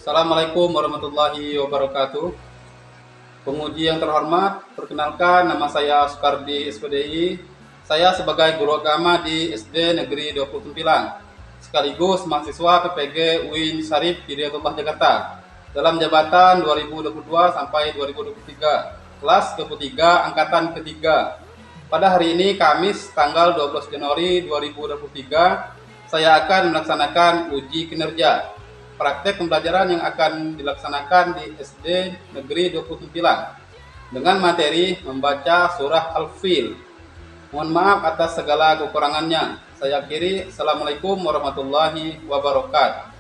Assalamualaikum warahmatullahi wabarakatuh. Penguji yang terhormat, perkenalkan nama saya Sukardi SPDI. Saya sebagai guru agama di SD Negeri 29, sekaligus mahasiswa PPG UIN Syarif Hidayatullah Jakarta dalam jabatan 2022 sampai 2023, kelas ketiga angkatan ketiga. Pada hari ini Kamis tanggal 12 Januari 2023, saya akan melaksanakan uji kinerja praktek pembelajaran yang akan dilaksanakan di SD Negeri 29 dengan materi membaca surah Al-Fil. Mohon maaf atas segala kekurangannya. Saya akhiri. Assalamualaikum warahmatullahi wabarakatuh.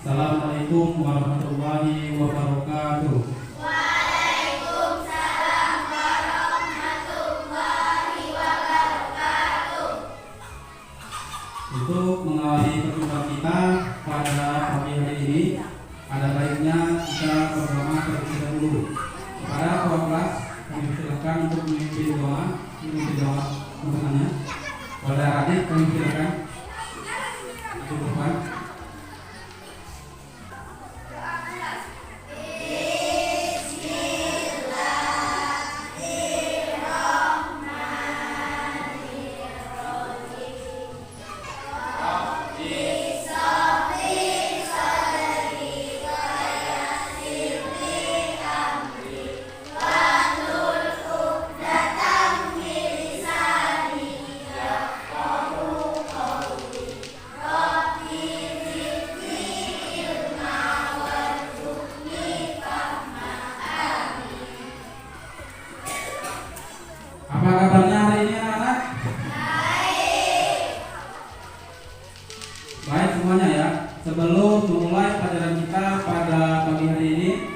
Assalamualaikum warahmatullahi wabarakatuh. Waalaikumsalam warahmatullahi wabarakatuh. Untuk mengawali pertemuan kita pada pagi hari ini, ada baiknya kita bersama terlebih dahulu. Kepada kepala kelas, kami silakan untuk memimpin doa undangannya. Pada adik kami silakan untuk depan. Apa kabarnya hari ini anak-anak? Baik semuanya ya. Sebelum memulai pelajaran kita pada pagi hari ini,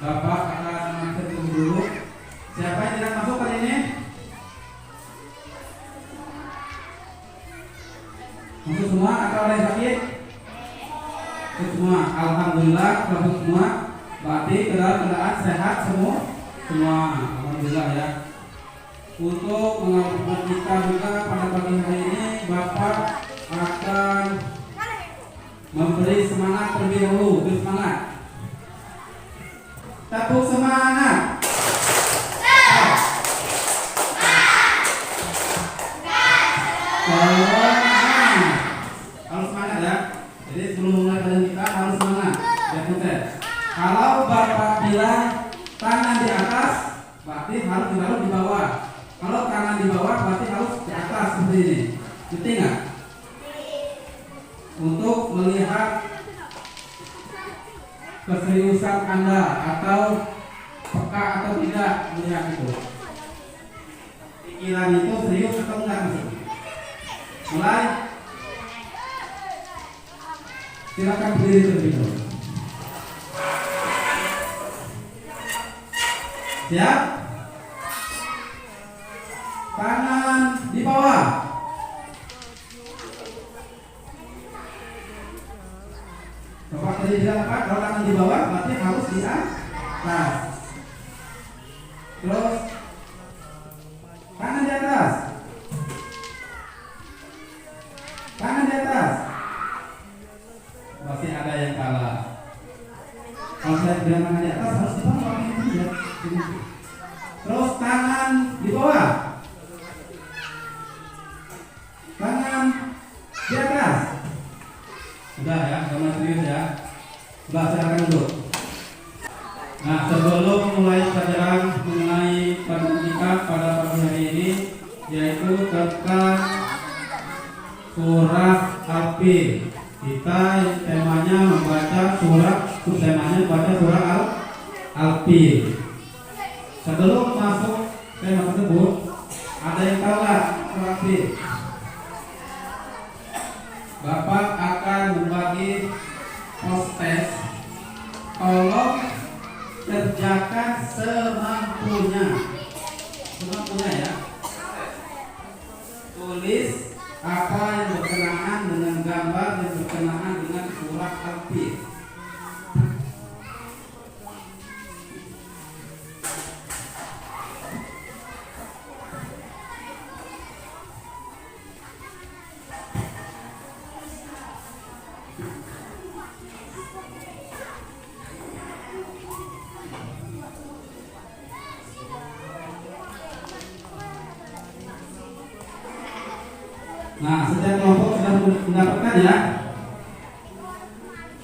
Bapak akan mengatur dulu. Siapa yang tidak masuk hari ini? Masuk semua atau ada yang sakit? Masuk semua. Alhamdulillah masuk semua. Berarti keadaan sehat semua. Alhamdulillah ya. Untuk mengawal kita juga pada pagi hari ini, Bapak akan memberi semangat terlebih dahulu. Beri semangat. Tepuk semangat. Harus semangat ya. Jadi sebelum mulai pelajaran kita harus semangat. Ya konten. Kalau Bapak bilang tangan di atas, berarti harus ditaruh di bawah. Kalau tangan di bawah berarti harus di atas seperti ini. Ngerti nggak? Untuk melihat keseriusan Anda atau peka atau tidak melihat itu. Pikiran itu serius atau enggak maksudnya? Mulai. Silakan berdiri terlebih dahulu. Siap? Tangan di bawah. Bapak tadi bilang apa? Kalau tangan di bawah berarti harus di atas. Terus tangan di atas. Tangan di atas. Pasti ada yang kalah. Kalau saya bilang tangan di atas harus di bawah. Terus tangan di bawah. Tangan di atas. Sudah ya, sama serius ya. Sudah, silakan duduk. Nah, sebelum mulai pelajaran mengenai pendidikan pada pagi hari ini, yaitu tentang surat Al-Fil. Kita temanya membaca surat, subtemanya membaca surat Al-Fil. Sebelum masuk tema tersebut, ada yang tahu nggak surat Al-Fil? Bapak akan membagi post test. Tolong kerjakan semampunya. Semampunya ya. Tulis apa yang berkenaan dengan gambar yang berkenaan dengan surat Al-Fil. Nah, setiap kelompok sudah mendapatkan ya.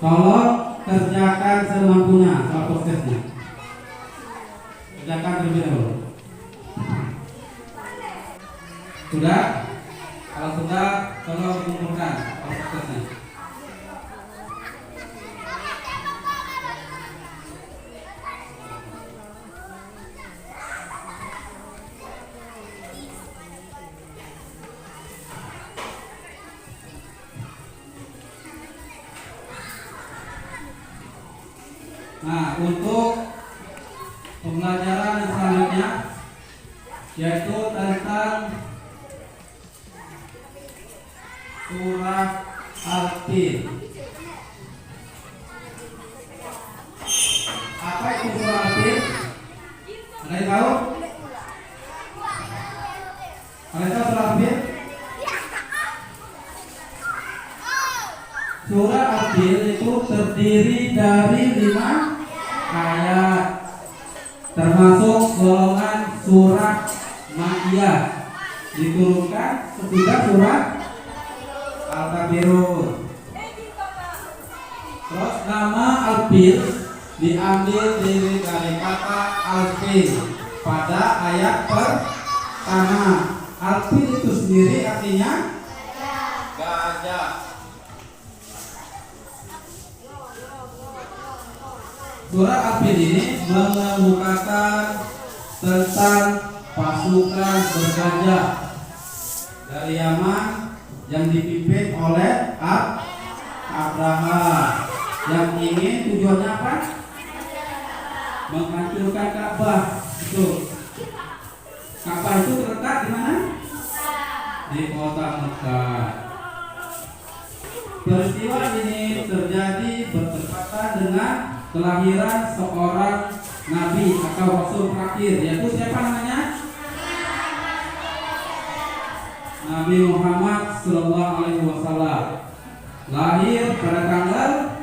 Tolong kerjakan semampunya soal prosesnya. Kerjakan terlebih dahulu. Sudah? Kalau sudah, tolong kumpulkan soal prosesnya. Nah, untuk pembelajaran yang selanjutnya yaitu tentang surat Al-Fil. Apa itu surat Al-Fil? Ada yang tahu? Ada yang tahu surat Al-Fil? Surat Al-Fil itu terdiri dari 5 ayat, termasuk golongan surat Makkiyah, diturunkan sesudah surat Al-Kafirun. Terus nama Al-Fil diambil dari kata Al-Fil pada ayat pertama. Al-Fil itu sendiri artinya gajah. Surat Al-Fil ini mengemukakan tentang pasukan bergajah dari Yaman yang dipimpin oleh Abraham yang ingin tujuannya apa? Menghancurkan Ka'bah. Itu Ka'bah itu terletak di mana? Di kota Mekah. Peristiwa ini terjadi bertepatan dengan kelahiran seorang nabi atau rasul terakhir, yaitu siapa namanya? Nabi Muhammad Sallallahu Alaihi Wasallam. Lahir pada tanggal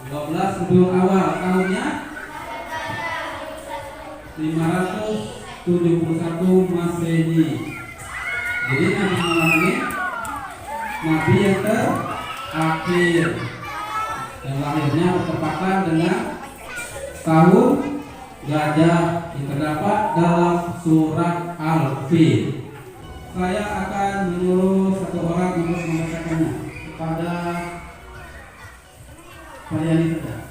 12 Rabiul Awal, tahunnya 571 Masehi. Jadi Nabi Muhammad ini nabi yang terakhir, dan lahirnya bertepatan dengan tahun gajah yang terdapat dalam surat Al-Fil. Saya akan menyuruh satu orang untuk membacakannya kepada kalian saja.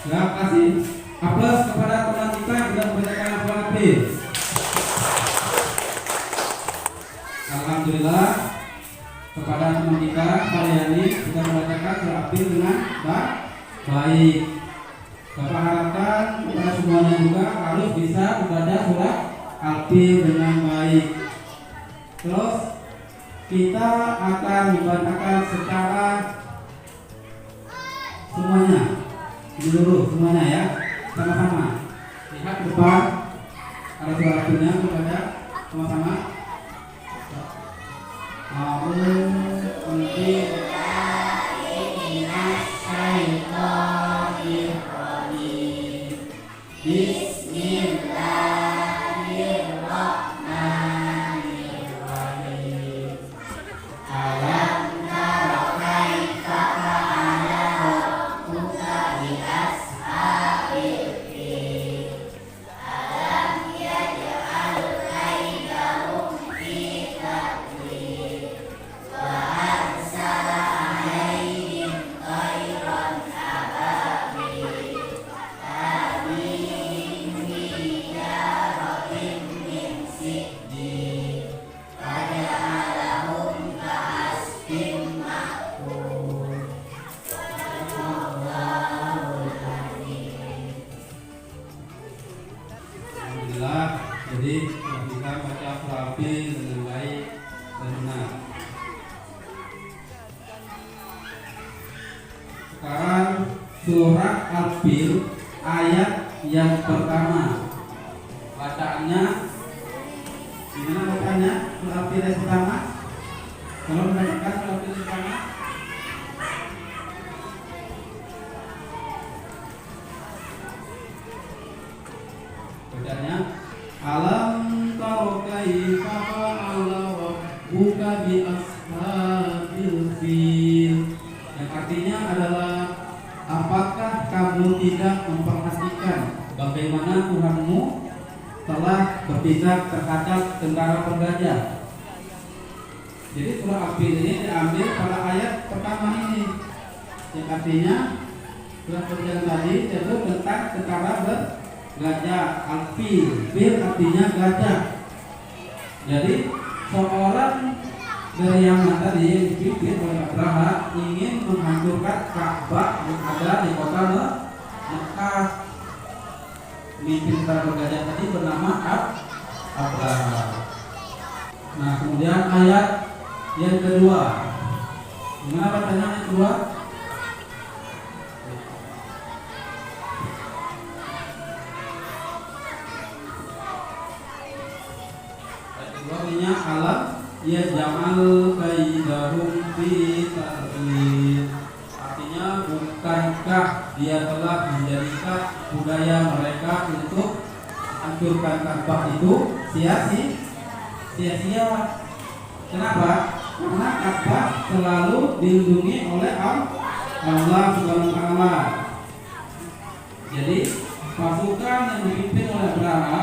Terima kasih. Aplaus kepada teman kita yang sudah membacakan Al-Quran Al-Fil. Alhamdulillah, kepada teman kita Faryani sudah membacakan surat Al-Fil dengan baik. Bapak harapkan kepada semuanya juga harus bisa membaca surat api dengan baik. Terus kita akan membacakan secara semuanya, menyeluruh semuanya ya, sama-sama. Lihat ke depan, ada suara-suaranya, membaca sama-sama. Bismillahirrahmanirrahim. Alam tara kaifa fa'ala rabbuka bi ashabil fil. Alam yaj'al kaidahum fi tadlil. Wa arsala 'alaihim tayran ababil. Tarmihim bijaratin min sijil. Faja'alahum ka'asfin ma'kul. Allahul Azim. Alhamdulillah, jadi kita baca Al-Fil dengan baik dan benar. Sekarang surat Al-Fil ayat yang pertama. Bacaannya gimana bacaannya? Surat Al-Fil yang pertama. Kalau membacakan surat Al-Fil yang pertama. Bacanya alam taro kaifa fa'ala rabbuka bi ashabil fil. Yang artinya adalah apakah kamu tidak memperhatikan bagaimana Tuhanmu telah bertindak terhadap tentara penggajah. Jadi surah Al-Fil ini diambil pada ayat pertama ini, yang artinya surah perjalanan tadi itu tentang tentara bergajah. Al-Fil, fil artinya gajah. Jadi seorang dari yang tadi yang dipimpin oleh Abraha ingin menghancurkan Ka'bah yang ada di kota Mekah. Pemimpin tentara bergajah tadi bernama Abraha. Nah, kemudian ayat yang kedua. Gimana bacanya yang kedua? Ayat kedua artinya alam ya jamal kaidahum fi tadlil. Artinya bukankah dia telah menjadikan budaya mereka untuk hancurkan Ka'bah itu sia-sia. Kenapa? Karena Ka'bah selalu dilindungi oleh Allah Subhanahu wa taala. Jadi pasukan yang dipimpin oleh Abraha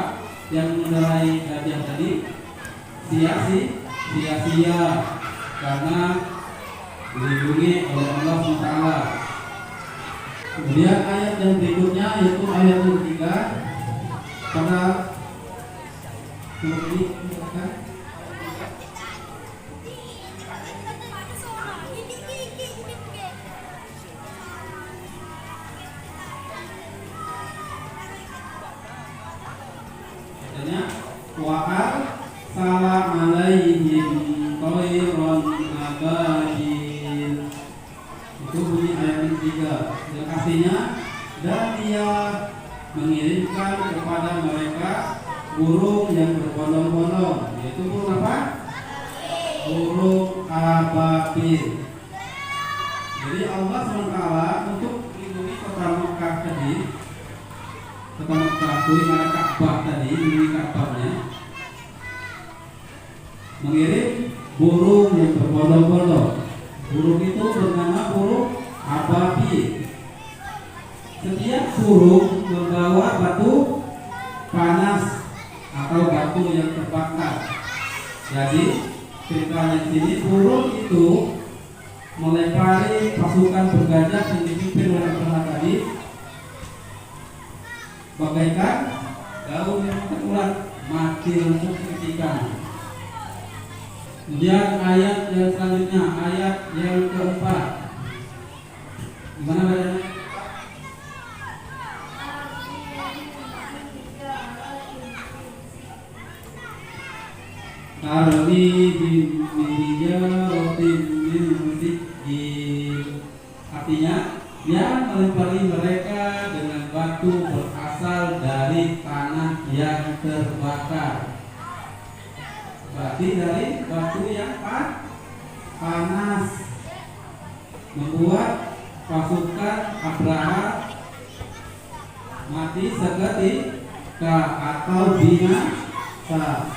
yang mengendarai gajah tadi sia-sia karena dilindungi oleh Allah Subhanahu wa taala. Kemudian ayat yang berikutnya yaitu ayat yang ketiga pada ini katanya wa'al salam alaihim tayran ababil. Itu bunyi ayat yang ketiga, yang artinya dan dia mengirimkan kepada mereka burung yang berbondong-bondong, yaitu burung apa? Burung ababil. Jadi Allah SWT untuk melindungi kota Mekah tadi, kota Mekah itu yang ada Ka'bah tadi, melindungi Ka'bahnya, mengirim burung yang berbondong-bondong. Burung itu bernama burung ababil. Setiap burung membawa batu panas atau batu yang terbakar. Jadi ceritanya di sini burung itu melempari pasukan bergajah yang dipimpin oleh Abraha tadi bagaikan daun yang terulat, mati langsung seketika. Kemudian ayat yang selanjutnya, ayat yang keempat. Gimana bacanya? Armi bimiyaratin min sijil. Artinya, yang melempari mereka dengan batu berasal dari tanah yang terbakar. Berarti dari batu yang panas, membuat pasukan Abraha mati seketika atau binasa.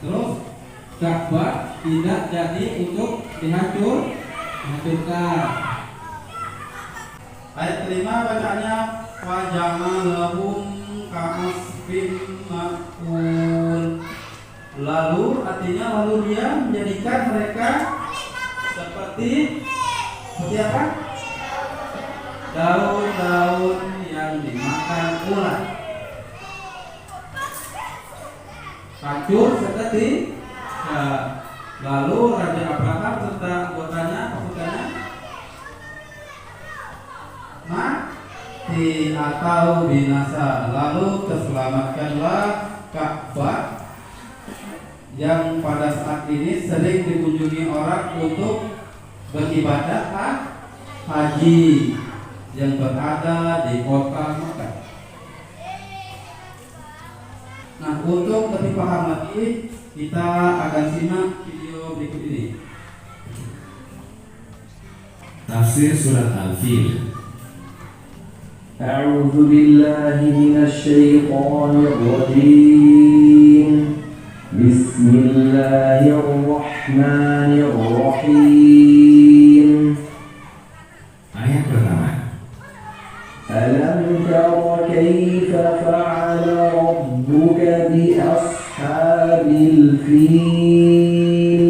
Terus Ka'bah tidak jadi untuk dihancurkan. Ayat kelima bacanya fajamalahum ka'asfin ma'kul. Lalu artinya dia menjadikan mereka seperti apa? Daun-daun yang dimakan ulat. Hancur seketika. Lalu Raja Abraham serta anggotanya pasukannya mati atau binasa. Lalu terselamatkanlah Ka'bah yang pada saat ini sering dikunjungi orang untuk beribadah haji yang berada di kota Mekah. Nah, untuk lebih paham lagi, kita akan simak video berikut ini. Tafsir Surat Al-Fil. أعوذ بالله من الشيطان الرجيم بسم الله الرحمن الرحيم Ayat pertama. ألم تر كيف فعل ربك بأصحاب الفيل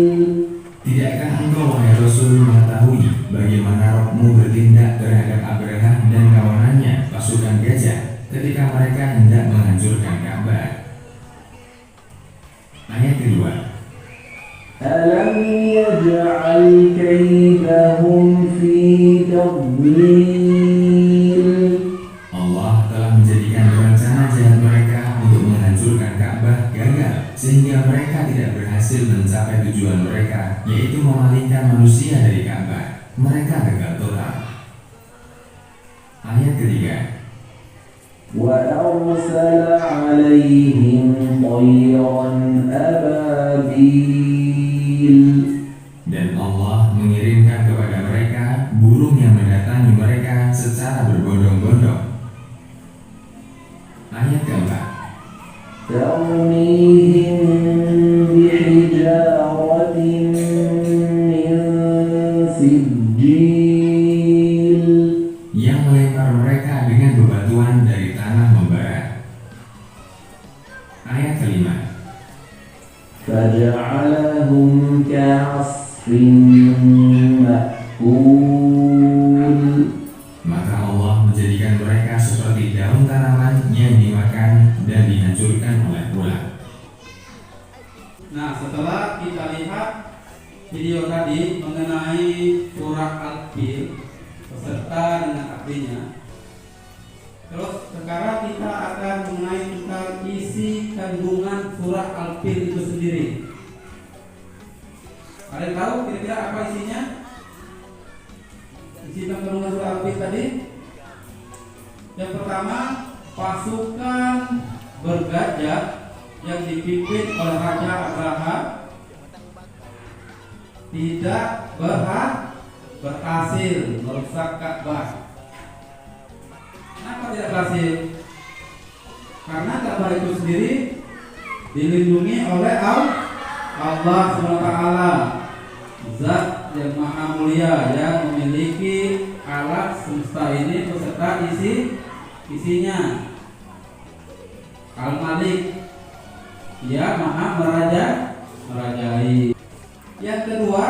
Tidakkah engkau wahai Rasul mengetahui bagaimana Rabbmu bertindak terhadap Abraha dan kawanannya pasukan gajah ketika mereka hendak menghancurkan Ka'bah? Ayat kedua. ألم يجعل كيدهم في تضليل Allah telah menjadikan rencana jahat mereka untuk menghancurkan Ka'bah gagal sehingga mereka tidak berhasil mencapai tujuan mereka, yaitu memalingkan manusia dari Ka'bah. Mereka gagal total. Ayat ketiga. وأرسل عليهم طيرا أبابيل Dan Allah mengirimkan kepada mereka burung yang mendatangi mereka secara berbondong-bondong. Ayat keempat. ترميهم بحجارة من سجيل Yang melempar mereka dengan bebatuan dari tanah membara. Ayat kelima. فجعلهم كعصف مأكول Maka Allah menjadikan mereka seperti daun tanaman yang dimakan dan dihancurkan oleh ulat. Nah, setelah kita lihat video tadi mengenai surah Al-Fil beserta dengan artinya, terus sekarang kita akan mengenai tentang isi kandungan surah Al-Fil itu sendiri. Kalian tahu kira-kira apa isinya? Isi kandungan surah Al-Fil tadi, yang pertama, pasukan bergajah yang dipimpin oleh Raja Abraha tidak berhasil merusak Ka'bah. Kenapa tidak berhasil? Karena Ka'bah itu sendiri dilindungi oleh Allah SWT, Zat yang Maha Mulia yang memiliki alam semesta ini beserta isinya. Al-Malik, Dia Maha merajai. Yang kedua,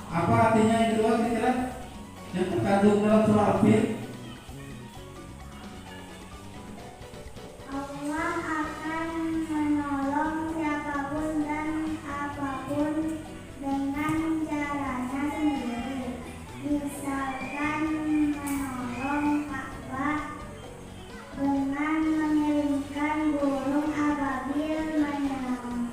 apa artinya yang kedua kira-kira? Yang terkandung dalam surah Al-Fil. Allah akan menolong siapapun dan apapun dengan caranya sendiri. Misalkan menolong Ka'bah dengan mengirimkan burung ababil menyerang.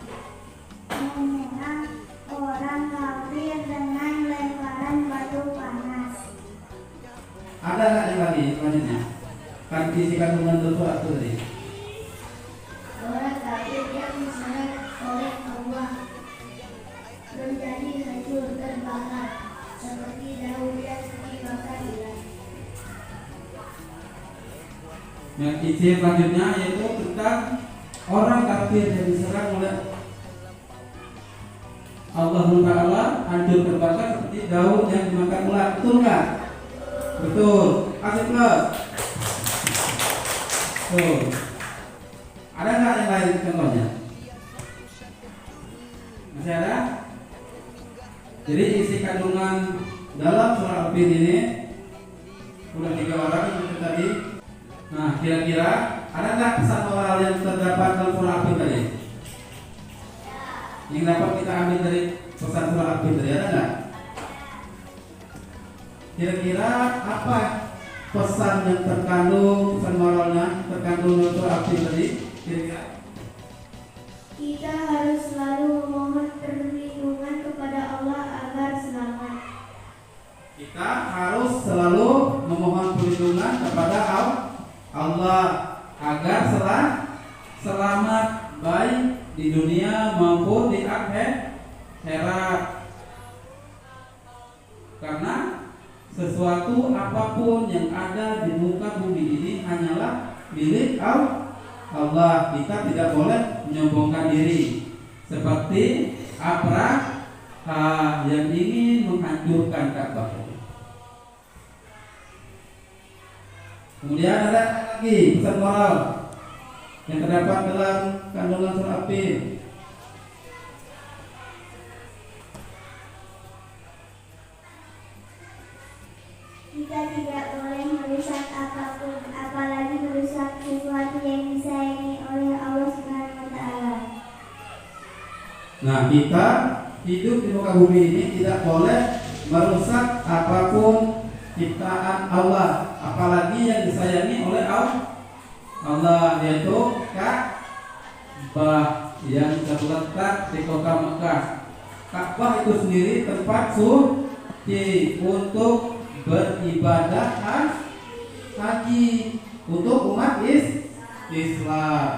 isi kandungan surat itu tadi? Orang kafir yang diseret oleh Allah menjadi hancur terbakar seperti daun yang dibakar ular. Yang isi selanjutnya yaitu tentang orang kafir yang diserang oleh Allah Ta'ala hancur terbakar seperti daun yang dimakan ular. Betul nggak? Betul. Kasih plus. Tuh. Ada nggak yang lain contohnya? Masih ada? Jadi isi kandungan dalam surah Al-Fil ini udah 3 orang itu tadi. Nah, kira-kira ada nggak pesan moral yang terdapat dalam surah Al-Fil tadi? Yang dapat kita ambil dari pesan surah Al-Fil tadi ada nggak? Kira-kira apa pesan yang terkandung, pesan moralnya terkandung dalam surah Al-Fil tadi? Kira-kira? Kita harus selalu memohon perlindungan kepada Allah agar selamat. Kita harus selalu memohon perlindungan kepada Allah agar selamat baik di dunia maupun di akhirat. Karena sesuatu apapun yang ada di muka bumi ini hanyalah milik Allah. Kita tidak boleh menyombongkan diri seperti Abraha yang ingin menghancurkan Ka'bah. Kemudian ada lagi pesan moral yang terdapat dalam kandungan surah Al-Fil. Kita tidak boleh merusak apapun, apalagi merusak sesuatu yang disayangi oleh Allah Subhanahu wa Ta'ala. Nah, kita hidup di muka bumi ini tidak boleh merusak apapun ciptaan Allah, apalagi yang disayangi oleh Allah, yaitu Ka'bah yang terletak di kota Mekah. Ka'bah itu sendiri tempat suci untuk beribadah haji untuk umat Islam.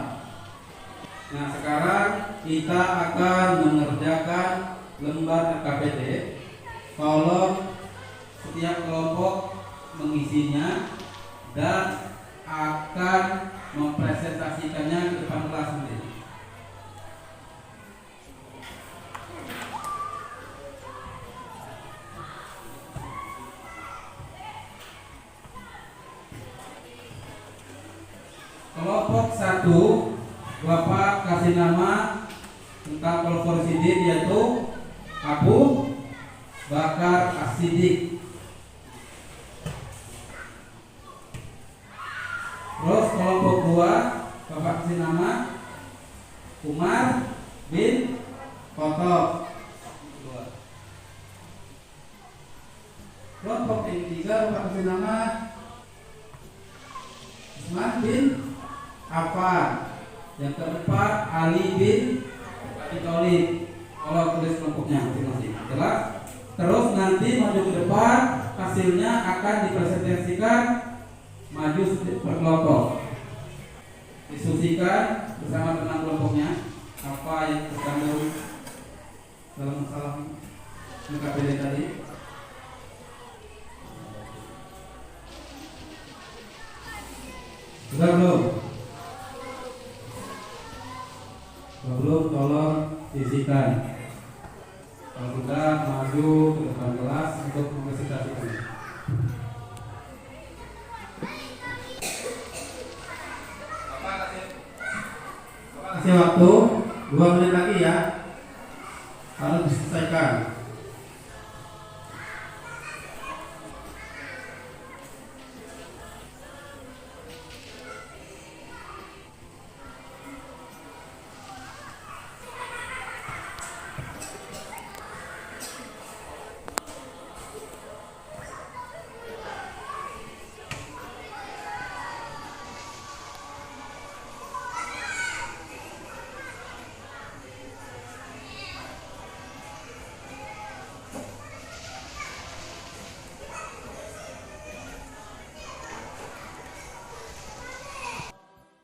Nah, sekarang kita akan mengerjakan lembar KPD. Tolong setiap kelompok mengisinya dan akan mempresentasikannya ke depan kelas sendiri. Kelompok 1, Bapak kasih nama tentang kelompok Siddiq yaitu Abu Bakar As-Siddiq. Terus kelompok 2, Bapak kasih nama Umar bin Khattab. Kelompok yang 3, Bapak kasih nama Utsman bin Affan. Yang keempat, Ali bin Abi Thalib. Kalau tulis kelompoknya masing-masing. Jelas? Terus nanti maju ke depan, hasilnya akan dipresentasikan maju per kelompok. Diskusikan bersama tentang kelompoknya apa yang terkandung dalam masalah KPD tadi. Sudah belum? Belum, tolong isikan. Kalau sudah, maju ke depan kelas untuk mempresentasikan. Kasih waktu 2 menit lagi ya, harus diselesaikan.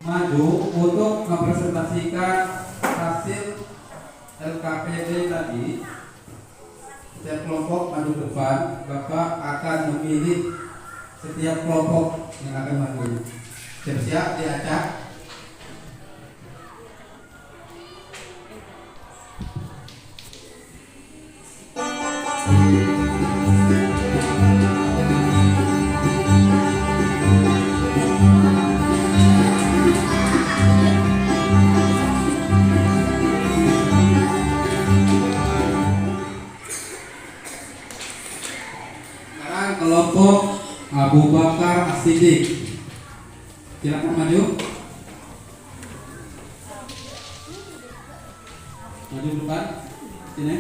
maju untuk mempresentasikan hasil LKPD tadi. Setiap kelompok maju ke depan, Bapak akan memilih setiap kelompok yang akan maju. Siap-siap diacak. Kelompok Abu Bakar As-Siddiq, silakan maju. Maju depan, sini.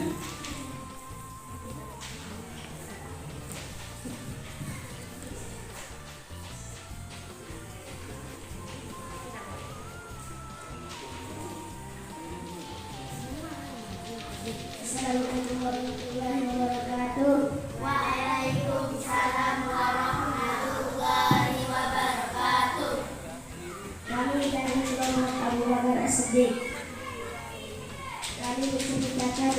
Assalamualaikum warahmatullahi wabarakatuh. Waalaikumsalam warahmatullahi wabarakatuh. Kami dari kelompok Abu Bakar As-Siddiq. Kami menceritakan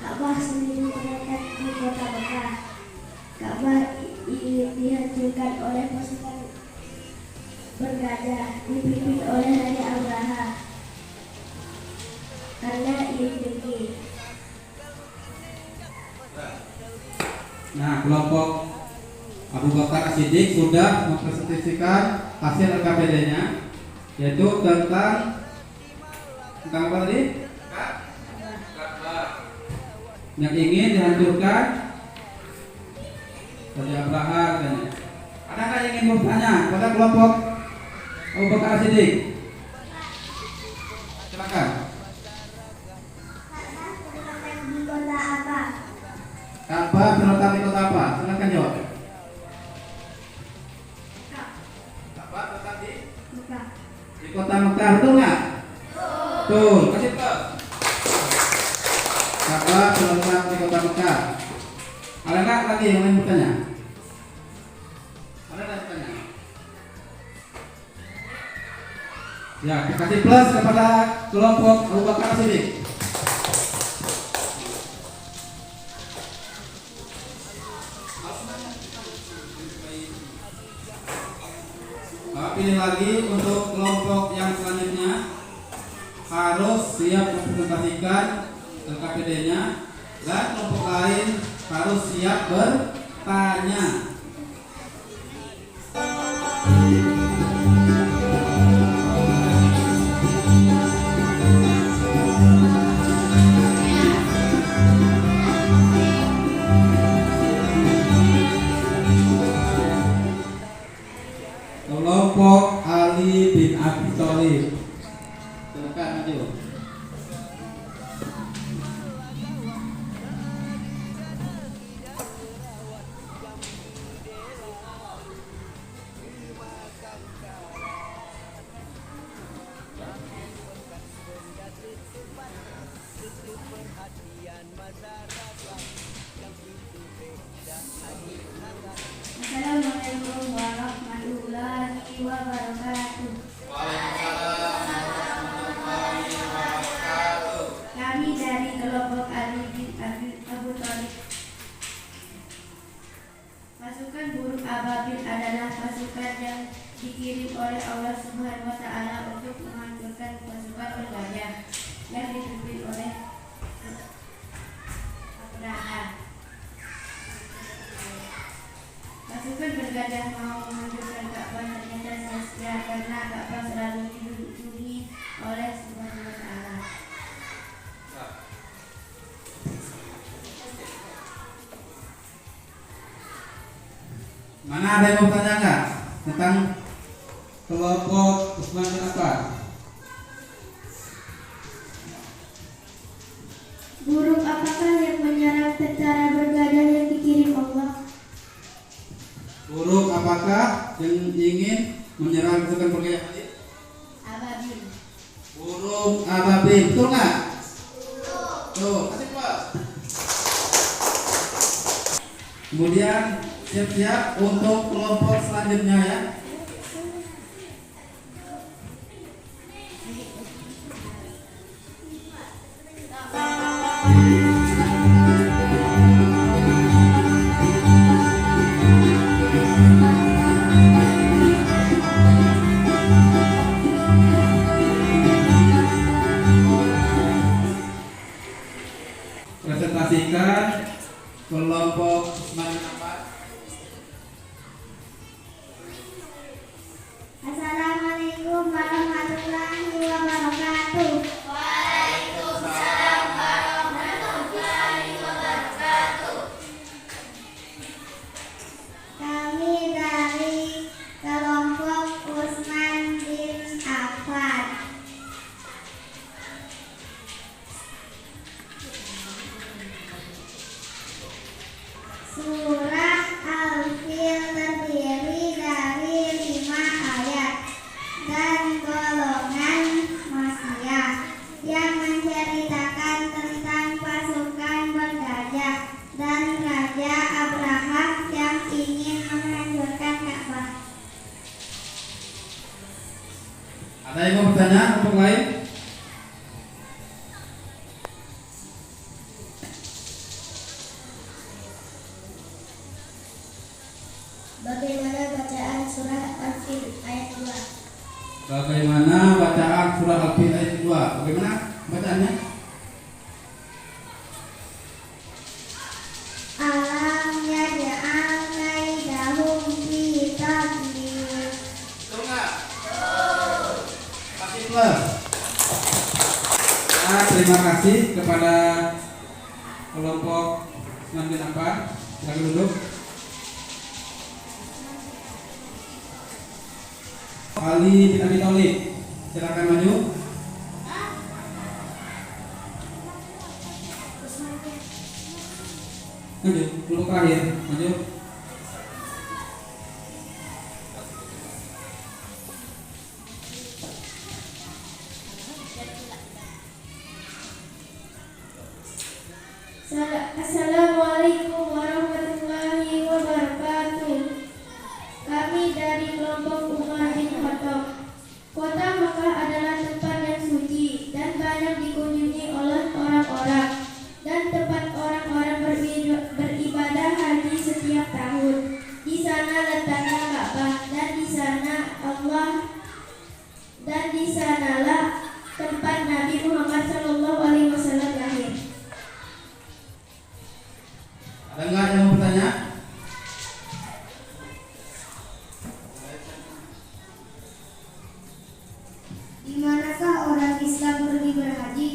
Ka'bah sendiri terletak di kota Mekah. Ka'bah ini dihancurkan oleh pasukan bergajah dipimpin oleh Raja Abraha. Karena ini tinggi. Nah, kelompok Abu Bakar As-Siddiq sudah mempresentasikan hasil LKPD-nya, yaitu tentang apa tadi? Ka'bah yang ingin dihancurkan Raja Abraha katanya. Ada nggak yang ingin bertanya pada kelompok Abu Bakar As-Siddiq? Silakan. Di kota apa? Ka'bah terletak di kota apa? Silakan jawab. Ka'bah terletak Mekah. di kota Mekah, betul nggak? Betul. Kasih plus. Ka'bah terletak di kota Mekah. Ada nggak lagi yang ingin bertanya? Ada nggak bertanya? Ya, kasih plus kepada kelompok Abu Bakar As-Siddiq. Pilih lagi untuk kelompok yang selanjutnya, harus siap mempresentasikan LKPD-nya, dan kelompok lain harus siap bertanya. Kelompok Ali bin Abi Thalib, silakan maju. Assalamualaikum warahmatullahi wabarakatuh. Kami dari kelompok Ali bin Abu Thalib. Pasukan burung ababil adalah pasukan yang dikirim oleh Allah Subhanahu wa Ta'ala untuk menghancurkan pasukan bergajah yang dipimpin oleh Abraha. Pasukan bergajah mau menghancurkan Ka'bah, ternyata sia-sia karena Ka'bah selalu dilindungi oleh Subhanahu wa Ta'ala. Mana ada yang mau bertanya nggak tentang kelompok Usman bin Affan? Burung apakah yang menyerang tentara bergajah yang dikirim Allah? Burung apakah yang ingin menyerang pasukan bergajah tadi? Ababil. Burung ababil, betul nggak? Tuh, kasih plus. Kemudian siap-siap untuk kelompok selanjutnya ya. kelompok Usman bin Affan. Assalamualaikum warahmatullahi wabarakatuh. Waalaikumsalam warahmatullahi wabarakatuh. Kami dari kelompok Usman bin Affan. Surah Al-Fil terdiri dari 5 ayat dan golongan manusia yang menceritakan tentang pasukan bergajah dan Raja Abraham yang ingin menghancurkan Ka'bah. Ada yang mau bertanya untuk lain? Bagaimana bacaan surah Al-Fil ayat 2? Bagaimana bacaan surah Al-Fil ayat 2? Bagaimana bacaannya? Alam yaj'al kaidahum fi tadlil. Betul nggak? Masih plus. Nah, terima kasih kepada kelompok Usman bin Affan. Silakan duduk. Ali bin Abi Thalib, silakan maju. Maju, kelompok terakhir, maju. Assalamualaikum warahmatullahi wabarakatuh. Kami dari kelompok Umar bin Khattab. Kota Makkah adalah tempat yang suci dan banyak dikunjungi oleh orang-orang dan tempat orang-orang beribadah haji setiap tahun. Di sana letaknya Ka'bah dan di sana Allah dan di sanalah tempat Nabi Muhammad SAW lahir. Ada nggak yang mau bertanya? Di manakah orang Islam pergi berhaji?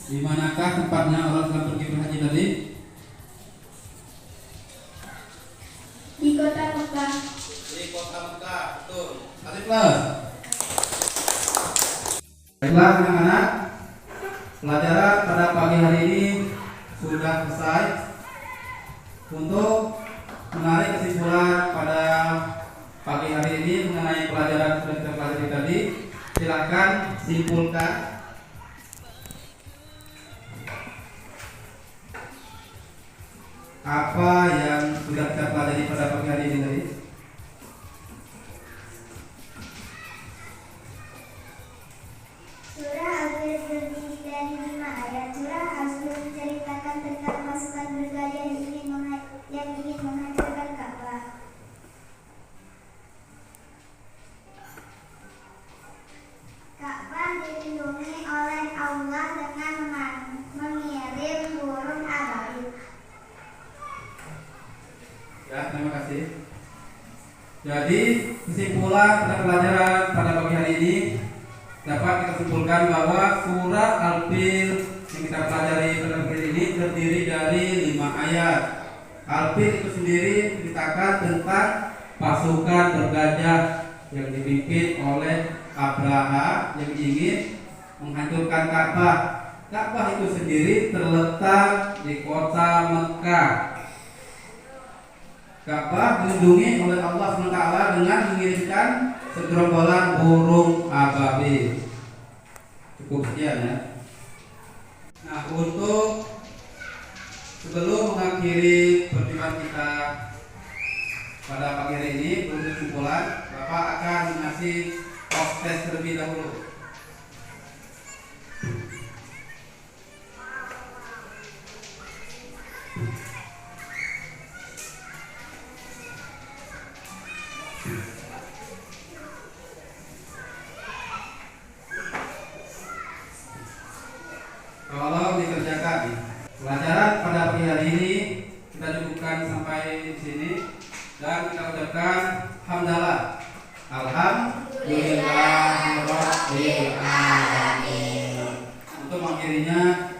Di manakah tempatnya orang Islam pergi berhaji tadi? Di kota Makkah. Di kota Mekah, betul. Alif plus. Baiklah anak-anak, pelajaran pada pagi hari ini sudah selesai. Untuk menarik kesimpulan pada pagi hari ini mengenai pelajaran sudah kita pelajari tadi, silakan simpulkan. Apa yang sudah kita pelajari pada pagi hari ini tadi? Surah Al-Fil terdiri dari 5 ayat. Surah Al-Fil menceritakan tentang pasukan bergajah yang ingin menghancurkan Ka'bah. Ka'bah dilindungi oleh Allah dengan mengirim burung ababil. Ya, terima kasih. Jadi kesimpulan pada pelajaran pada pagi hari ini dapat kita simpulkan bahwa surah Al-Fil yang kita pelajari pada pagi hari ini terdiri dari 5 ayat. Al-Fil itu sendiri menceritakan tentang pasukan bergajah yang dipimpin oleh Abraha yang ingin menghancurkan Ka'bah. Ka'bah itu sendiri terletak di kota Mekah. Ka'bah dilindungi oleh Allah SWT dengan mengirimkan segerombolan burung ababil. Cukup sekian ya. Nah, untuk sebelum mengakhiri pertemuan kita pada pagi hari ini, untuk kesimpulan, Bapak akan mengasih tes terlebih dahulu. Kalau dikerjakan pelajaran pada pagi hari ini sini dan kita ucapkan hamdalah. Alhamdulillahirabbil alamin. Untuk mengakhirinya